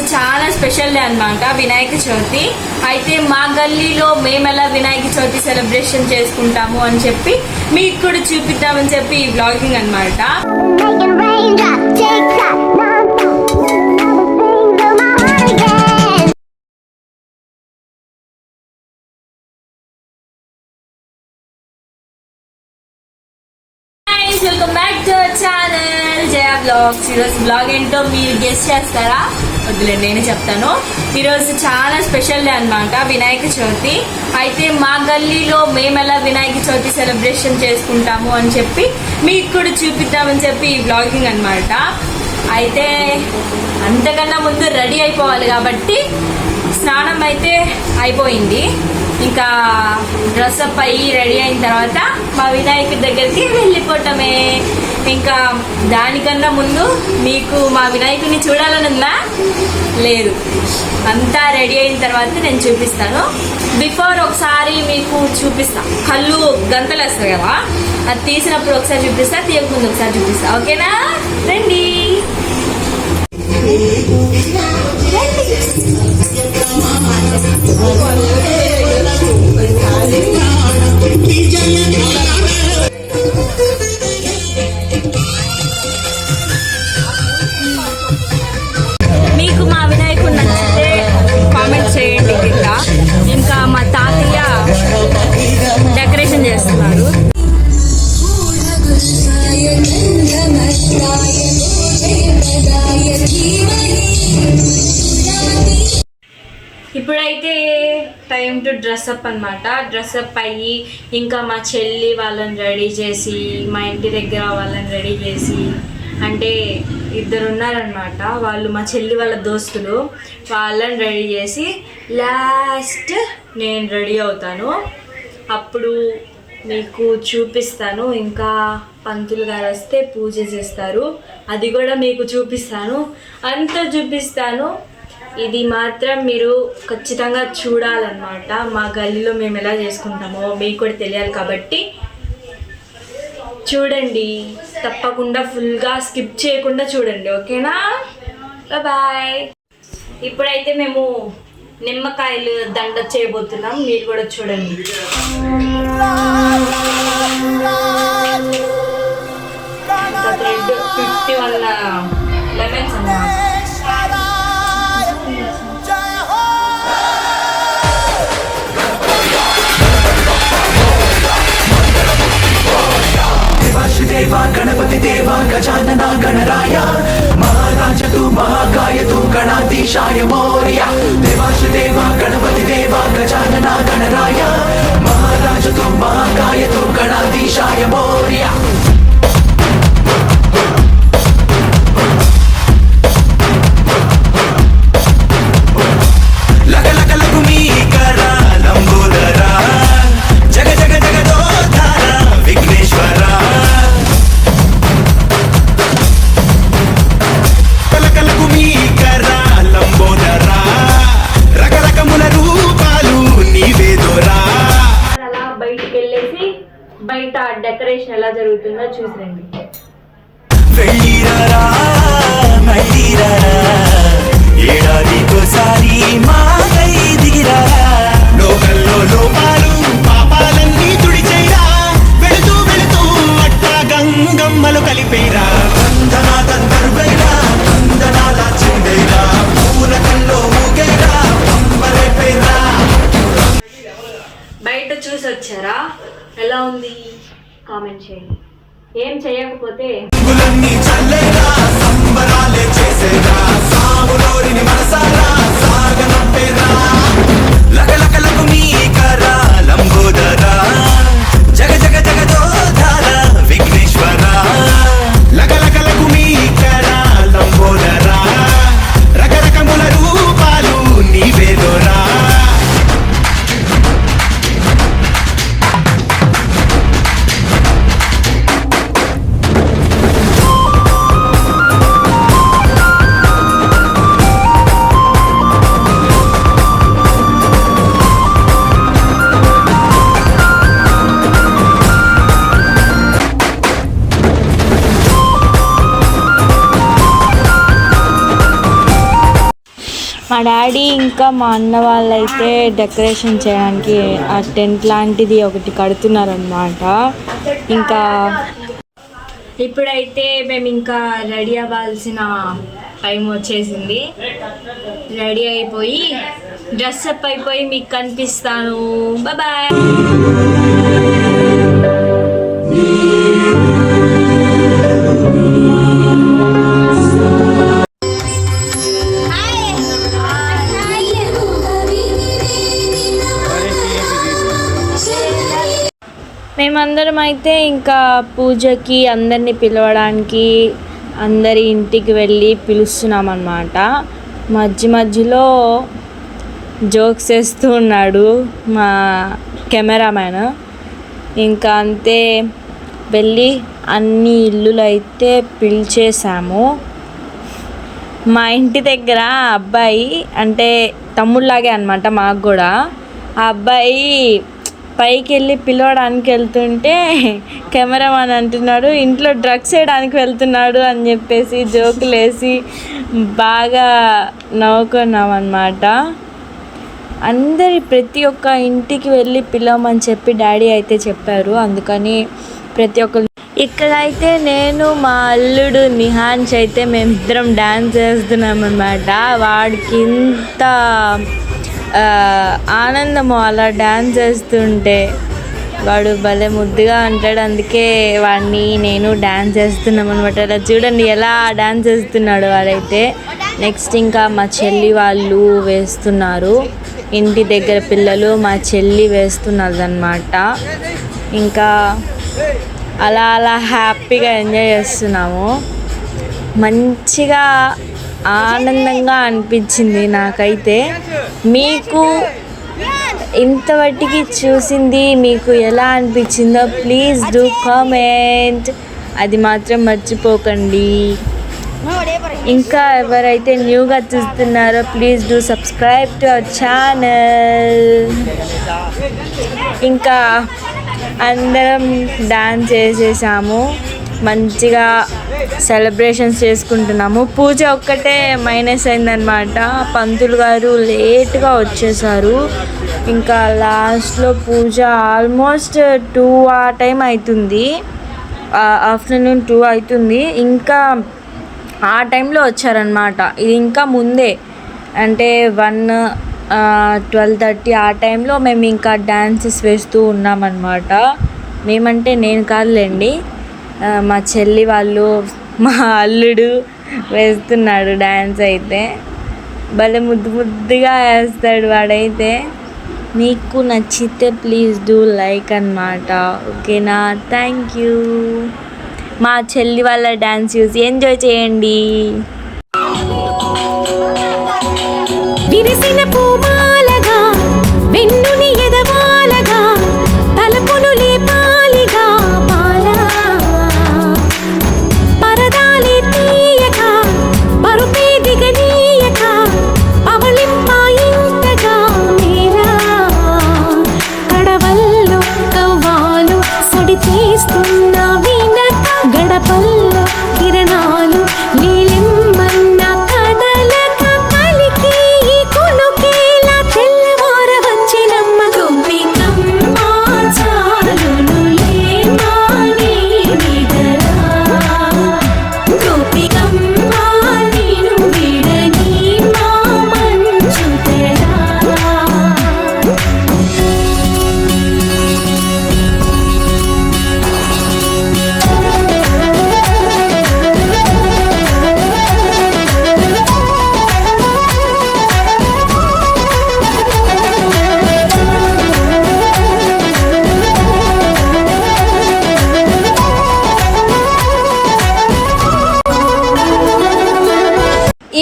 ఈరోజు చాలా special day అనమాట, వినాయక చవితి. అయితే మా గల్లీలో మేము ఎలా వినాయక చవితి సెలబ్రేషన్ చేసుకుంటాము అని చెప్పి మీకు కూడా చూపిద్దామని చెప్పి ఈ బ్లాగింగ్ అనమాట. Welcome back to our channel Jaya blogs. ఈరోజు బ్లాగ్ ఏంటో మీరు గెస్ చేస్తారా? వద్దులేండి, నేనే చెప్తాను. ఈరోజు చాలా స్పెషల్ డే అనమాట, వినాయక చవితి. అయితే మా గల్లీలో మేము ఎలా వినాయక చవితి సెలబ్రేషన్ చేసుకుంటాము అని చెప్పి మీకు కూడా చూపిద్దామని చెప్పి ఈ బ్లాగింగ్ అనమాట. అయితే అంతకన్నా ముందు రెడీ అయిపోవాలి కాబట్టి స్నానం అయితే అయిపోయింది. ఇంకా డ్రెస్అప్ అయ్యి రెడీ అయిన తర్వాత మా వినాయకుడి దగ్గరికి వెళ్ళిపోవటమే. ఇంకా దానికన్నా ముందు మీకు మా వినాయకుడిని చూడాలని ఉందా? లేదు, అంతా రెడీ అయిన తర్వాత నేను చూపిస్తాను. బిఫోర్ ఒకసారి మీకు చూపిస్తా, కళ్ళు గంతలు వేస్తారు కదా, అది తీసినప్పుడు ఒకసారి చూపిస్తా, తీయకముందు ఒకసారి చూపిస్తా. ఓకేనా? రండి. మీకు మా వినాయకుడు నచ్చితే కామెంట్ చేయండి కింద. ఇంకా మా తాతయ్య డెకరేషన్ చేస్తున్నారు. ఇప్పుడైతే టైం టు డ్రెస్అప్ అనమాట. డ్రెస్అప్ అయ్యి ఇంకా మా చెల్లి వాళ్ళని రెడీ చేసి, మా ఇంటి దగ్గర వాళ్ళని రెడీ చేసి, అంటే ఇద్దరు ఉన్నారనమాట, వాళ్ళు మా చెల్లి వాళ్ళ దోస్తులు, వాళ్ళని రెడీ చేసి లాస్ట్ నేను రెడీ అవుతాను. అప్పుడు మీకు చూపిస్తాను. ఇంకా పంతులు గారు వస్తే పూజ చేస్తారు, అది కూడా మీకు చూపిస్తాను, అంతా చూపిస్తాను. ఇది మాత్రం మీరు ఖచ్చితంగా చూడాలన్నమాట. మా గల్లీలో మేము ఎలా చేసుకుంటామో మీకు కూడా తెలియాలి కాబట్టి చూడండి, తప్పకుండా ఫుల్గా స్కిప్ చేయకుండా చూడండి. ఓకేనా? బాయ్. ఇప్పుడైతే మేము నిమ్మకాయలు దండ చేయబోతున్నాం, మీరు కూడా చూడండి. థ్రెడ్ 51 లెమన్స్ అన్నమాట. देवा गणपति देवा गजानना गणराय महाराज तू महाकाय तू गणाधीशाय मोरया. देवाश देवा गणपति देवा गजानना गणराय महाराज तू महाकाय तू गणाधीशाय मोरया. लग लग लगुमी करा लंबोदरा जग जग जगदोधारा विघ्नेश्वरा. అలా బయటికి వెళ్ళేసి బయట డెకరేషన్ ఎలా జరుగుతుందో చూసిరండి. ఏడాదికోసారి మాగై దిగిరా, లోకల్లో లోపాలు పాపాలన్నీ తుడిచేరా, వెళుతూ వెళుతూ అట్టా గంగమ్మలు కలిపేరా. వందనాదందరువేరా వందనాల చిందేరా, పూలకల్లో ఊగేరా పంబరేపేరా. బయట చూసి వచ్చారా? ఎలా ఉంది కామెంట్ చేయండి. ఏం చేయకపోతే చల్లేరా సంబరాలే చేసేరా, సాములోని మనసారా సాగనంపేరా. లగలగలకు మీ కరా లంబోదరా జగ జగ జగదోధారా విఘ్నేశ్వరా. లగలగలకు మీ కరా లంబోదరా రకరకముల రూపాలు నీవేదోరా. మా డాడీ ఇంకా మా అన్న వాళ్ళైతే డెకరేషన్ చేయడానికి ఆ టెంట్ లాంటిది ఒకటి కడుతున్నారనమాట. ఇంకా ఇప్పుడైతే మేము ఇంకా రెడీ అవ్వాల్సిన టైం వచ్చేసింది. రెడీ అయిపోయి డ్రెస్అప్ అయిపోయి మీకు కనిపిస్తాను. బాయ్. మేమందరం అయితే ఇంకా పూజకి అందరినీ పిలవడానికి అందరి ఇంటికి వెళ్ళి పిలుస్తున్నాం అన్నమాట. మధ్యలో జోక్స్ వేస్తూ ఉన్నాడు మా కెమెరామ్యాన్. ఇంకా అంతే వెళ్ళి అన్ని ఇల్లులు అయితే పిలిచేసాము. మా ఇంటి దగ్గర అబ్బాయి అంటే తమ్ముళ్ళలాగే అనమాట మాకు కూడా. ఆ అబ్బాయి పైకి వెళ్ళి పిలవడానికి వెళ్తుంటే కెమెరామాన్ అంటున్నాడు ఇంట్లో డ్రగ్స్ వేయడానికి వెళ్తున్నాడు అని చెప్పేసి జోకులు వేసి బాగా నవ్వుకున్నాం అన్నమాట. ప్రతి ఒక్క ఇంటికి వెళ్ళి పిలవమని చెప్పి డాడీ అయితే చెప్పారు. అందుకని ప్రతి ఒక్క ఇక్కడైతే నేను మా అల్లుడు నిహాన్స్ అయితే మేమిద్దరం డ్యాన్స్ చేస్తున్నాం అన్నమాట. వాడికి ఇంత ఆనందము అలా డ్యాన్స్ చేస్తుంటే. వాడు భలే ముద్దుగా ఉంటాడు. అందుకే వాడిని నేను డ్యాన్స్ చేస్తున్నాం అనమాట. అలా చూడండి ఎలా డ్యాన్స్ చేస్తున్నాడు వాడైతే. నెక్స్ట్ ఇంకా మా చెల్లి వాళ్ళు వేస్తున్నారు. ఇంటి దగ్గర పిల్లలు మా చెల్లి వేస్తున్నది అన్నమాట. ఇంకా అలా హ్యాపీగా ఎంజాయ్ చేస్తున్నాము. మంచిగా ఆనందంగా అనిపించింది నాకైతే. మీకు ఇంతవరకు చూసింది మీకు ఎలా అనిపించిందో ప్లీజ్ డూ కామెంట్. అది మాత్రం మర్చిపోకండి. ఇంకా ఎవరైతే న్యూగా చూస్తున్నారో please do subscribe to our channel. ఇంకా అందరం డాన్స్ చేసేసాము. మంచిగా సెలబ్రేషన్స్ చేసుకుంటున్నాము. పూజ ఒక్కటే మైనస్ అయిందనమాట. పంతులు గారు లేట్గా వచ్చేసారు. ఇంకా లాస్ట్లో పూజ ఆల్మోస్ట్ 2 ఆ టైం అవుతుంది. ఆఫ్టర్నూన్ 2 అవుతుంది. ఇంకా ఆ టైంలో వచ్చారనమాట. ఇది ఇంకా ముందే అంటే 12:30 ఆ టైంలో మేము ఇంకా డ్యాన్సెస్ వేస్తూ ఉన్నామన్నమాట. మేమంటే నేను కాదులేండి, మా చెల్లి వాళ్ళు మా అల్లుడు వేస్తున్నాడు డ్యాన్స్ అయితే. భలే ముద్దుగా వేస్తాడు వాడైతే. మీకు నచ్చితే ప్లీజ్ డూ లైక్ అన్నమాట. ఓకేనా? Thank you. మా చెల్లి వాళ్ళ డ్యాన్స్ చూసి ఎంజాయ్ చేయండి. విరిసిన పూమాలగా వెన్నుని ఎదవాలగా తలపును లేపాలిగా పాలా పరదాలే తీయక పరుపే దిగనీయక పవళింపాయింతగా మేరా కడవల్లో కవ్వాలు సడి చేస్తున్న వీణత గడపల్లో కిరణాలు నీలిమ్మన్న కదలక కలికి ఈ కొనుకేలా తెల్లవార వచ్చినమ్మ గోపికమ్మ చాలునులే మాని నిదరా గోపికమ్మ నిను విడని మా మంచు తెరా.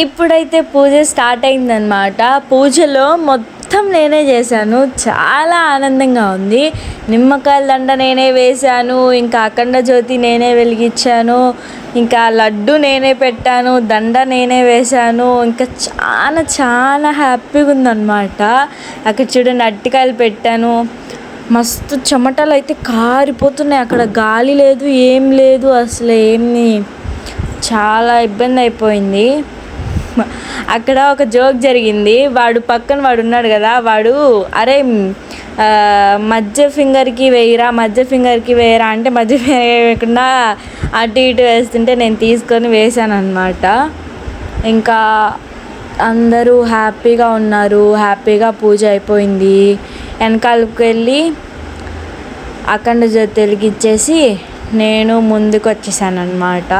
ఇప్పుడైతే పూజ స్టార్ట్ అయిందనమాట. పూజలో మొత్తం నేనే చేశాను. చాలా ఆనందంగా ఉంది. నిమ్మకాయల దండ నేనే వేశాను. ఇంకా అఖండ జ్యోతి నేనే వెలిగించాను. ఇంకా లడ్డు నేనే పెట్టాను. దండ నేనే వేశాను. ఇంకా చాలా హ్యాపీగా ఉందన్నమాట. అక్కడ చూడండి అరటికాయలు పెట్టాను. మస్తు చెమటలు అయితే కారిపోతున్నాయి. అక్కడ గాలి లేదు, ఏం లేదు, అసలు ఏమి చాలా ఇబ్బంది అయిపోయింది. అక్కడ ఒక జోక్ జరిగింది. వాడు పక్కన వాడు ఉన్నాడు కదా, వాడు అరే మధ్య ఫింగర్కి వేయరా అంటే మధ్య ఫింగర్ వేయకుండా అటు ఇటు వేస్తుంటే నేను తీసుకొని వేసాను అనమాట. ఇంకా అందరూ హ్యాపీగా ఉన్నారు. హ్యాపీగా పూజ అయిపోయింది. వెనకాలకు వెళ్ళి అఖండ జ్యోతి వెలిగించేసి నేను ముందుకు వచ్చేసాను అనమాట.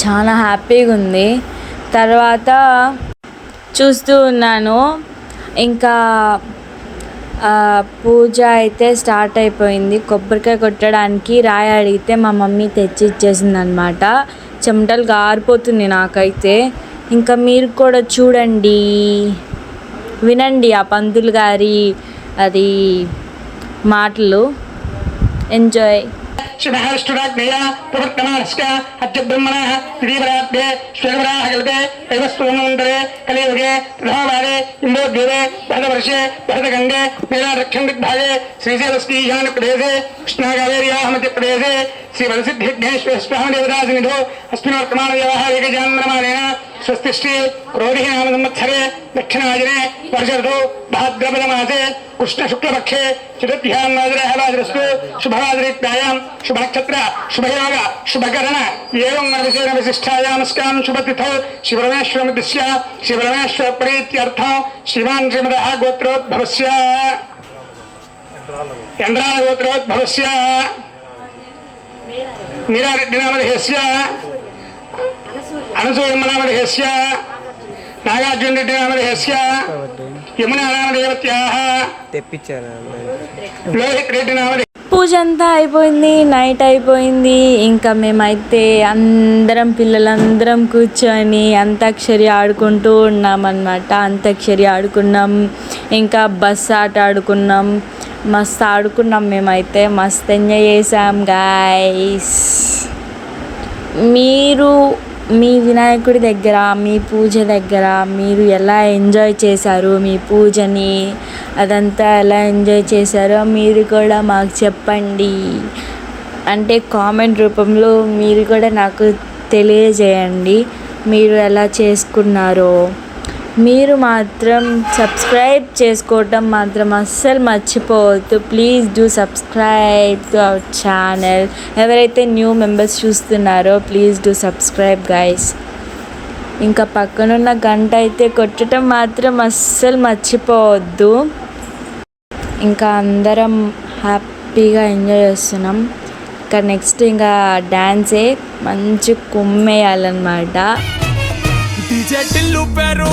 చాలా హ్యాపీగా ఉంది. తర్వాత చూస్తూ ఉన్నాను. ఇంకా పూజ అయితే స్టార్ట్ అయిపోయింది. కొబ్బరికాయ కొట్టడానికి రాయి అడిగితే మా మమ్మీ తెచ్చి ఇచ్చేసింది అనమాట. చెమటలు గారిపోతుంది నాకైతే. ఇంకా మీరు కూడా చూడండి, వినండి ఆ పంతులు గారి అది మాటలు. ఎంజాయ్. शुभहर्ष्टुराग्नेया प्रवर्तमानस्य अद्य ब्रह्मणः दिवीवराब्धे श्वेतवराहकल्पे एवस्त्वमन्तरे कलियुगे प्रथमवारे इन्दोद्भवे भरतवर्षे भरतगङ्गे मेलारक्षन्दिग्भागे श्रीशैलस्कीशानप्रदेशे कृष्णाकावेर्याः मध्यप्रदेशे श्रीवरसिद्धिघ्नेश्वरस्वामिदेवतासन्निधौ अस्मिन् वर्तमानव्यवहारिकजान्मनमानेन स्वस्तिश्री रोहिणी नाम संवत्सरे दक्षिणायने वर्षऋतौ भाद्रपदमासे कृष्णशुक्लपक्षे चतुर्थ्यां वाजरस्तु शुभवाजरीत्यायां शुभनक्षत्र शुभयोग शुभकरण एवं विशेष विशिष्टायामस्कां शुभतिथौ शिवरमेश्वरमुद्दिश्य शिवरमेश्वर प्रीत्यर्थं श्रीमान् श्रीमदः गोत्रोद्भवस्य यन्द्रागोत्रोद्भवस्य मीरारेड्डिनामधेयस्य అనసూయమ్మనామధేయస్య నాగార్జునరెడ్డినామధేయస్య యమునానామదేవత్యాః లోహిత్ రెడ్డి నామధేయ. పూజ అంతా అయిపోయింది. నైట్ అయిపోయింది. ఇంకా మేమైతే అందరం పిల్లలందరం కూర్చొని అంతాక్షరి ఆడుకుంటూ ఉన్నామన్నమాట. అంతాక్షరి ఆడుకున్నాం. ఇంకా బస్ ఆట ఆడుకున్నాం. మస్తు ఆడుకున్నాం. మేమైతే మస్తు ఎంజాయ్ చేసాం గాయ్స్. మీరు మీ వినాయకుడి దగ్గర, మీ పూజ దగ్గర మీరు ఎలా ఎంజాయ్ చేశారు, మీ పూజని అదంతా ఎలా ఎంజాయ్ చేశారో మీరు కూడా మాకు చెప్పండి. అంటే కామెంట్ రూపంలో మీరు కూడా నాకు తెలియజేయండి మీరు ఎలా చేసుకున్నారో. మీరు మాత్రం సబ్స్క్రైబ్ చేసుకోవటం మాత్రం అస్సలు మర్చిపోవద్దు. Please do subscribe to our channel. ఎవరైతే న్యూ మెంబర్స్ చూస్తున్నారో ప్లీజ్ డూ సబ్స్క్రైబ్ గైస్. ఇంకా పక్కనున్న గంట అయితే కొట్టడం మాత్రం అస్సలు మర్చిపోవద్దు. ఇంకా అందరం హ్యాపీగా ఎంజాయ్ చేస్తున్నాం. ఇంకా నెక్స్ట్ ఇంకా డ్యాన్సే మంచి కుమ్మేయాలన్నమాట. डीजे टिल्लू पैरो